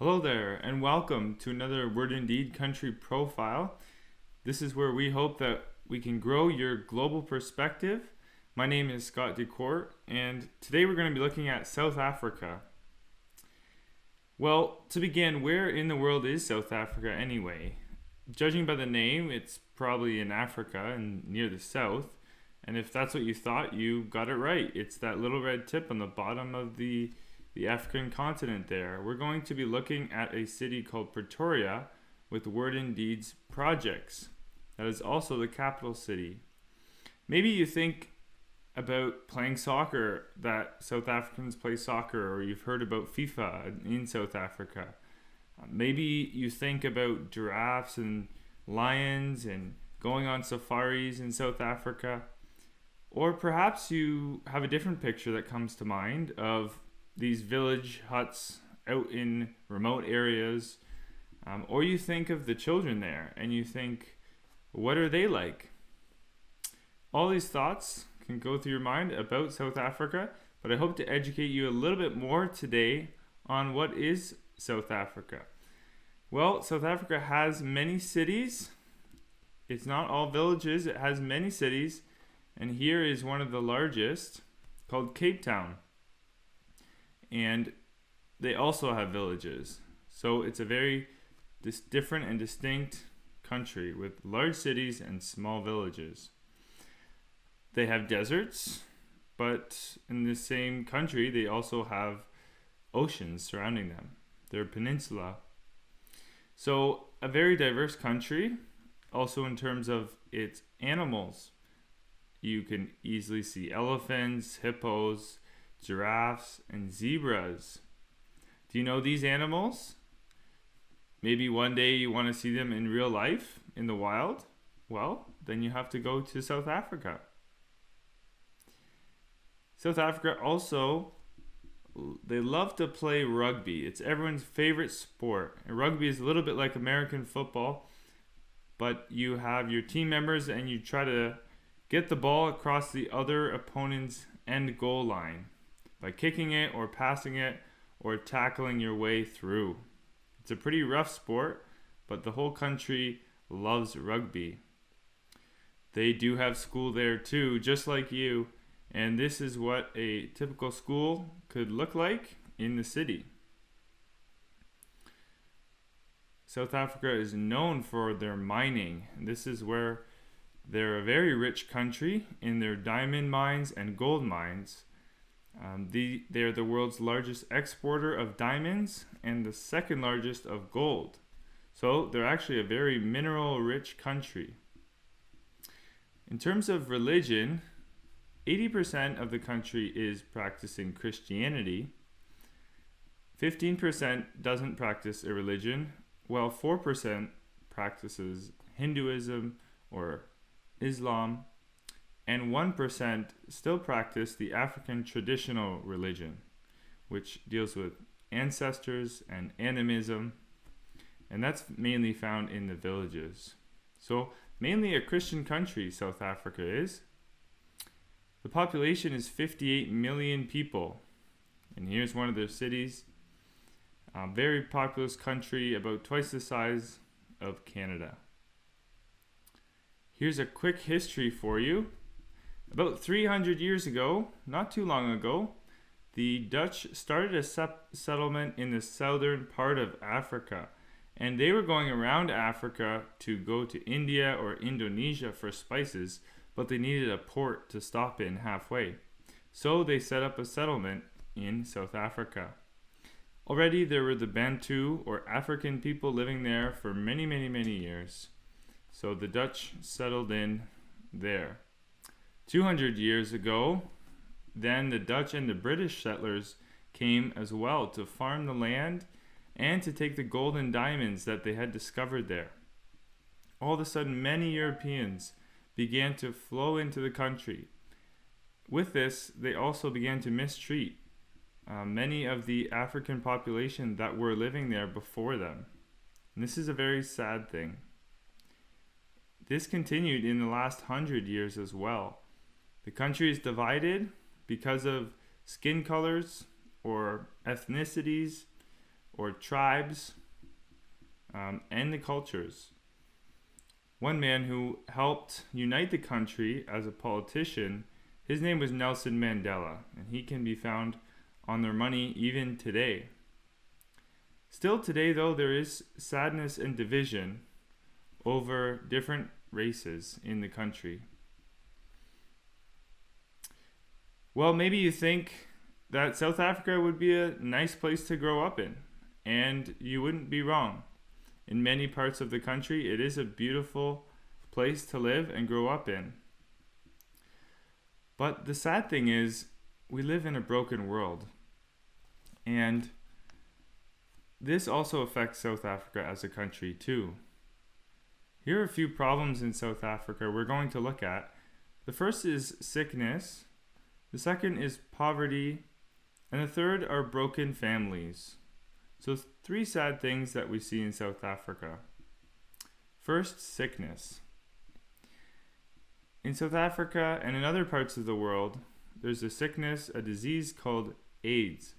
Hello there, and welcome to another Word and Deed Country Profile. This is where we hope that we can grow your global perspective. My name is Scott Decourt, and today we're going to be looking at South Africa. Well, to begin, where in the world is South Africa anyway? Judging by the name, it's probably in Africa and near the south. And if that's what you thought, you got it right. It's that little red tip on the bottom of the African continent there. We're going to be looking at a city called Pretoria with Word and Deeds projects. That is also the capital city. Maybe you think about playing soccer, that South Africans play soccer, or you've heard about FIFA in South Africa. Maybe you think about giraffes and lions and going on safaris in South Africa. Or perhaps you have a different picture that comes to mind of these village huts out in remote areas. Or you think of the children there and you think, what are they like? All these thoughts can go through your mind about South Africa, but I hope to educate you a little bit more today on what is South Africa. Well, South Africa has many cities. It's not all villages, it has many cities. And here is one of the largest, called Cape Town. And they also have villages. So it's a very different and distinct country with large cities and small villages. They have deserts, but in the same country, they also have oceans surrounding them. They're a peninsula. So a very diverse country, also in terms of its animals. You can easily see elephants, hippos, giraffes, and zebras. Do you know these animals? Maybe one day you want to see them in real life, in the wild? Well, then you have to go to South Africa. South Africa also, they love to play rugby. It's everyone's favorite sport. And rugby is a little bit like American football, but you have your team members and you try to get the ball across the other opponent's end goal line by kicking it or passing it or tackling your way through. It's a pretty rough sport, but the whole country loves rugby. They do have school there too, just like you, and this is what a typical school could look like in the city. South Africa is known for their mining. This is where they're a very rich country in their diamond mines and gold mines. They're the world's largest exporter of diamonds and the second largest of gold. So they're actually a very mineral-rich country. In terms of religion, 80% of the country is practicing Christianity. 15% doesn't practice a religion, while 4% practices Hinduism or Islam, and 1% still practice the African traditional religion, which deals with ancestors and animism, and that's mainly found in the villages. So, mainly a Christian country, South Africa is. The population is 58 million people, and here's one of their cities. A very populous country, about twice the size of Canada. Here's a quick history for you. About 300 years ago, not too long ago, the Dutch started a settlement in the southern part of Africa. And they were going around Africa to go to India or Indonesia for spices, but they needed a port to stop in halfway. So they set up a settlement in South Africa. Already there were the Bantu or African people living there for many, many, many years. So the Dutch settled in there. 200 years ago, then the Dutch and the British settlers came as well to farm the land and to take the gold and diamonds that they had discovered there. All of a sudden, many Europeans began to flow into the country. With this, they also began to mistreat many of the African population that were living there before them. And this is a very sad thing. This continued in the last 100 years as well. The country is divided because of skin colors or ethnicities or tribes, and the cultures. One man who helped unite the country as a politician, his name was Nelson Mandela, and he can be found on their money even today. Still today, though, there is sadness and division over different races in the country. Well, maybe you think that South Africa would be a nice place to grow up in, and you wouldn't be wrong. In many parts of the country, it is a beautiful place to live and grow up in. But the sad thing is, we live in a broken world. And this also affects South Africa as a country too. Here are a few problems in South Africa we're going to look at. The first is sickness. The second is poverty. And the third are broken families. So 3 sad things that we see in South Africa. First, sickness. In South Africa and in other parts of the world, there's a sickness, a disease called AIDS.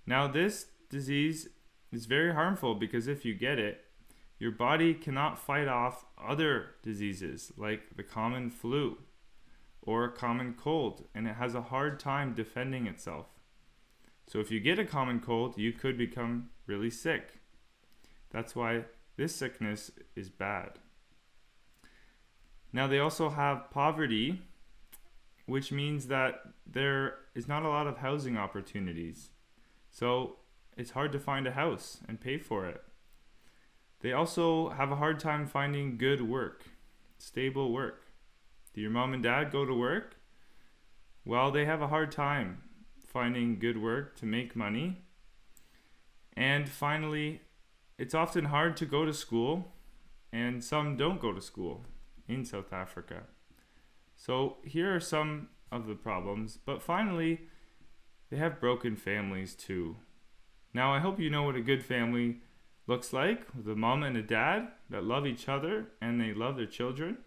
Now, this disease is very harmful because if you get it, your body cannot fight off other diseases like the common flu or a common cold, and it has a hard time defending itself. So if you get a common cold, you could become really sick. That's why this sickness is bad. Now, they also have poverty, which means that there is not a lot of housing opportunities. So it's hard to find a house and pay for it. They also have a hard time finding good work, stable work. Do your mom and dad go to work? Well, they have a hard time finding good work to make money. And finally, it's often hard to go to school, and some don't go to school in South Africa. So here are some of the problems, but finally, they have broken families too. Now, I hope you know what a good family looks like, with a mom and a dad that love each other and they love their children.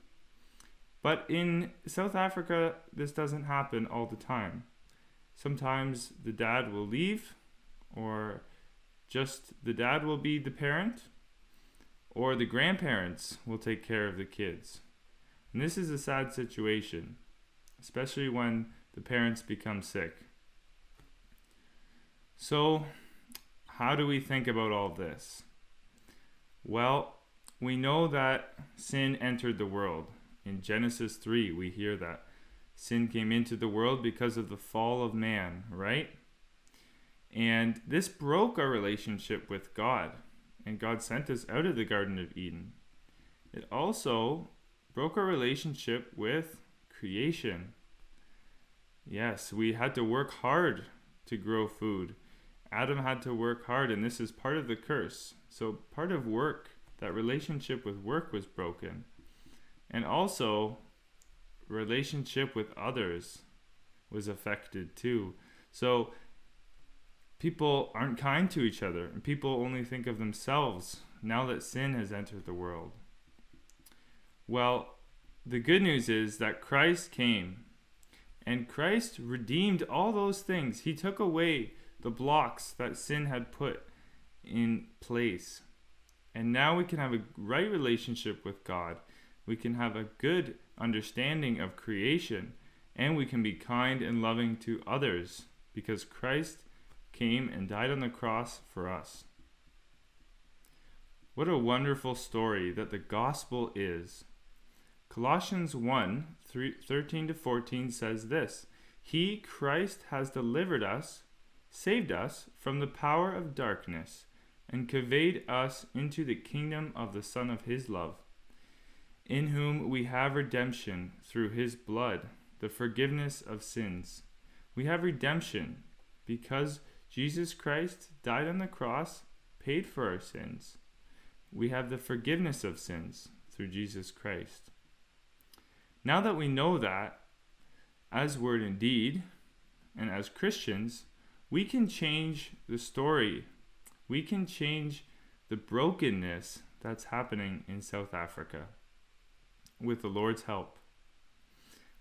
But in South Africa, this doesn't happen all the time. Sometimes the dad will leave, or just the dad will be the parent, or the grandparents will take care of the kids. And this is a sad situation, especially when the parents become sick. So, how do we think about all this? Well, we know that sin entered the world. In Genesis 3, we hear that sin came into the world because of the fall of man, right? And this broke our relationship with God, and God sent us out of the Garden of Eden. It also broke our relationship with creation. Yes, we had to work hard to grow food. Adam had to work hard, and this is part of the curse. So part of work, that relationship with work was broken. And also, relationship with others was affected too. So people aren't kind to each other, and people only think of themselves now that sin has entered the world. Well, the good news is that Christ came, and Christ redeemed all those things. He took away the blocks that sin had put in place. And now we can have a right relationship with God. We can have a good understanding of creation, and we can be kind and loving to others because Christ came and died on the cross for us. What a wonderful story that the gospel is. Colossians 1:13-14 says this: He, Christ, has delivered us, saved us from the power of darkness, and conveyed us into the kingdom of the Son of His love, in whom we have redemption through His blood, the forgiveness of sins. We have redemption because Jesus Christ died on the cross, paid for our sins. We have the forgiveness of sins through Jesus Christ. Now that we know that, as word and deed, and as Christians, we can change the story. We can change the brokenness that's happening in South Africa with the Lord's help.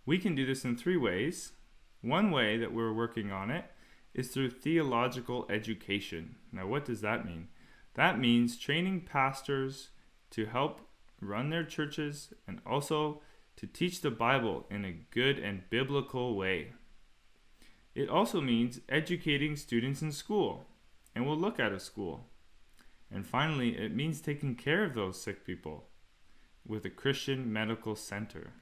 We can do this in 3 ways. One way that we're working on it is through theological education. Now, what does that mean? That means training pastors to help run their churches and also to teach the Bible in a good and biblical way. It also means educating students in school, and we'll look at a school. And finally, it means taking care of those sick people with a Christian medical center.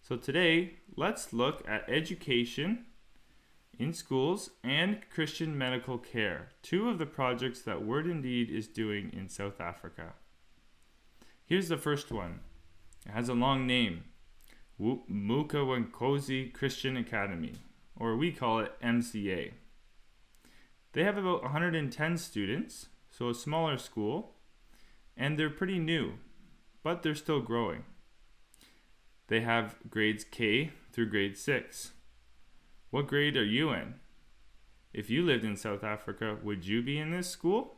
So today, let's look at education in schools and Christian medical care, two of the projects that Word and Deed is doing in South Africa. Here's the first one. It has a long name, Mukawankosi Christian Academy, or we call it MCA. They have about 110 students, so a smaller school, and they're pretty new, but they're still growing. They have grades K through grade 6. What grade are you in? If you lived in South Africa, would you be in this school?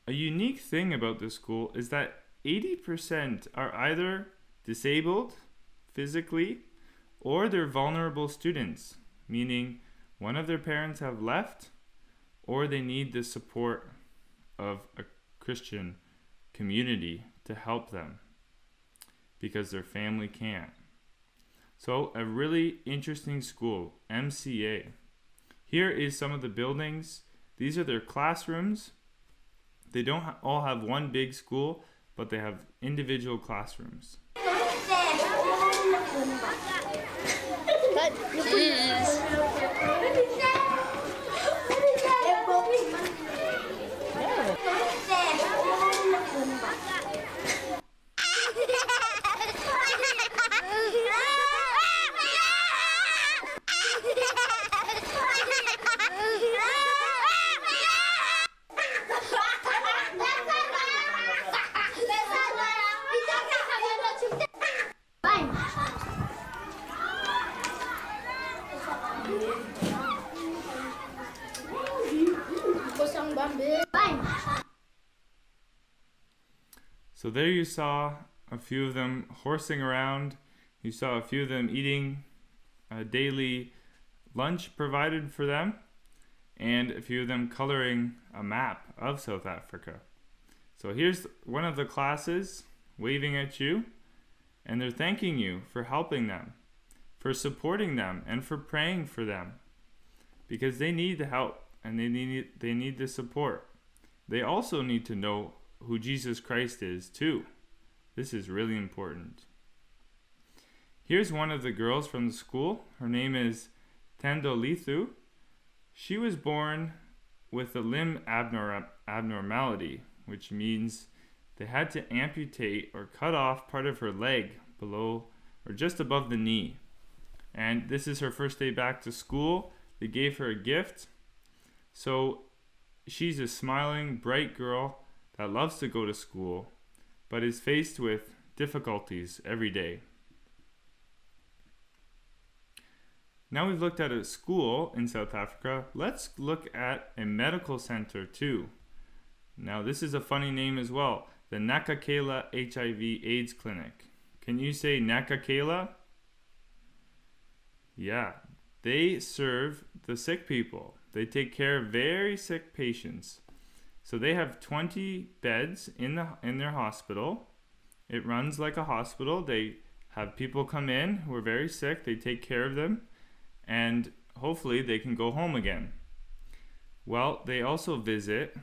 A unique thing about this school is that 80% are either disabled physically or they're vulnerable students, meaning one of their parents have left or they need the support of a Christian community to help them because their family can't. So a really interesting school, MCA. Here is some of the buildings. These are their classrooms. They don't all have one big school, but they have individual classrooms. So there you saw a few of them horsing around. You saw a few of them eating a daily lunch provided for them, and a few of them coloring a map of South Africa. So here's one of the classes waving at you, and they're thanking you for helping them, for supporting them, and for praying for them, because they need the help and they need the support. They also need to know who Jesus Christ is too. This is really important. Here's one of the girls from the school. Her name is Tendolithu. She was born with a limb abnormality, which means they had to amputate or cut off part of her leg below or just above the knee. And this is her first day back to school. They gave her a gift. So she's a smiling, bright girl that loves to go to school, but is faced with difficulties every day. Now we've looked at a school in South Africa, let's look at a medical center too. Now this is a funny name as well, the Nakekela HIV AIDS Clinic. Can you say Nakekela? Yeah, they serve the sick people. They take care of very sick patients. So they have 20 beds in their hospital. It runs like a hospital. They have people come in who are very sick. They take care of them, and hopefully they can go home again. Well, they also visit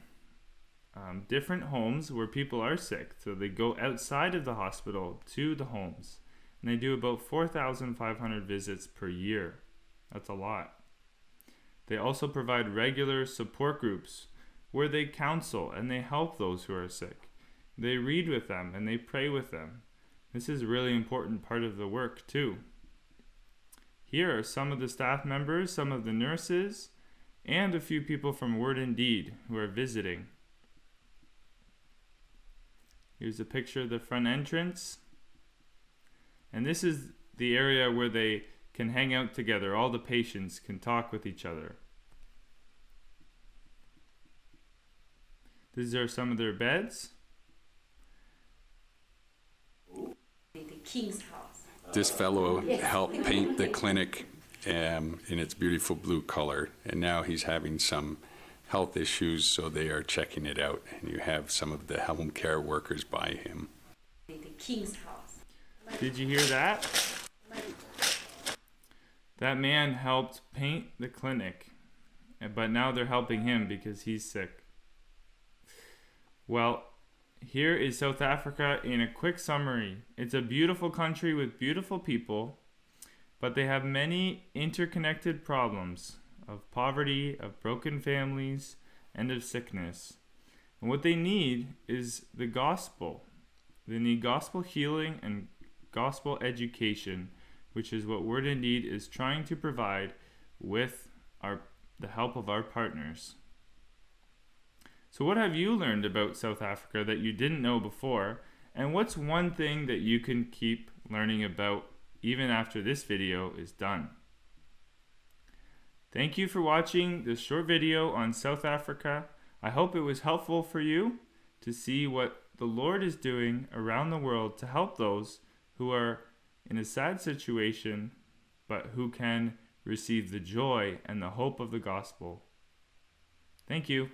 different homes where people are sick. So they go outside of the hospital to the homes, and they do about 4,500 visits per year. That's a lot. They also provide regular support groups where they counsel and they help those who are sick. They read with them and they pray with them. This is a really important part of the work too. Here are some of the staff members, some of the nurses, and a few people from Word and Deed who are visiting. Here's a picture of the front entrance. And this is the area where they can hang out together. All the patients can talk with each other. These are some of their beds. This fellow helped paint the clinic in its beautiful blue color, and now he's having some health issues, so they are checking it out, and you have some of the home care workers by him. The king's house. Did you hear that? That man helped paint the clinic, but now they're helping him because he's sick. Well, here is South Africa in a quick summary. It's a beautiful country with beautiful people, but they have many interconnected problems of poverty, of broken families, and of sickness. And what they need is the gospel. They need gospel healing and gospel education, which is what Word Indeed is trying to provide with the help of our partners. So what have you learned about South Africa that you didn't know before? And what's one thing that you can keep learning about even after this video is done? Thank you for watching this short video on South Africa. I hope it was helpful for you to see what the Lord is doing around the world to help those who are in a sad situation, but who can receive the joy and the hope of the gospel. Thank you.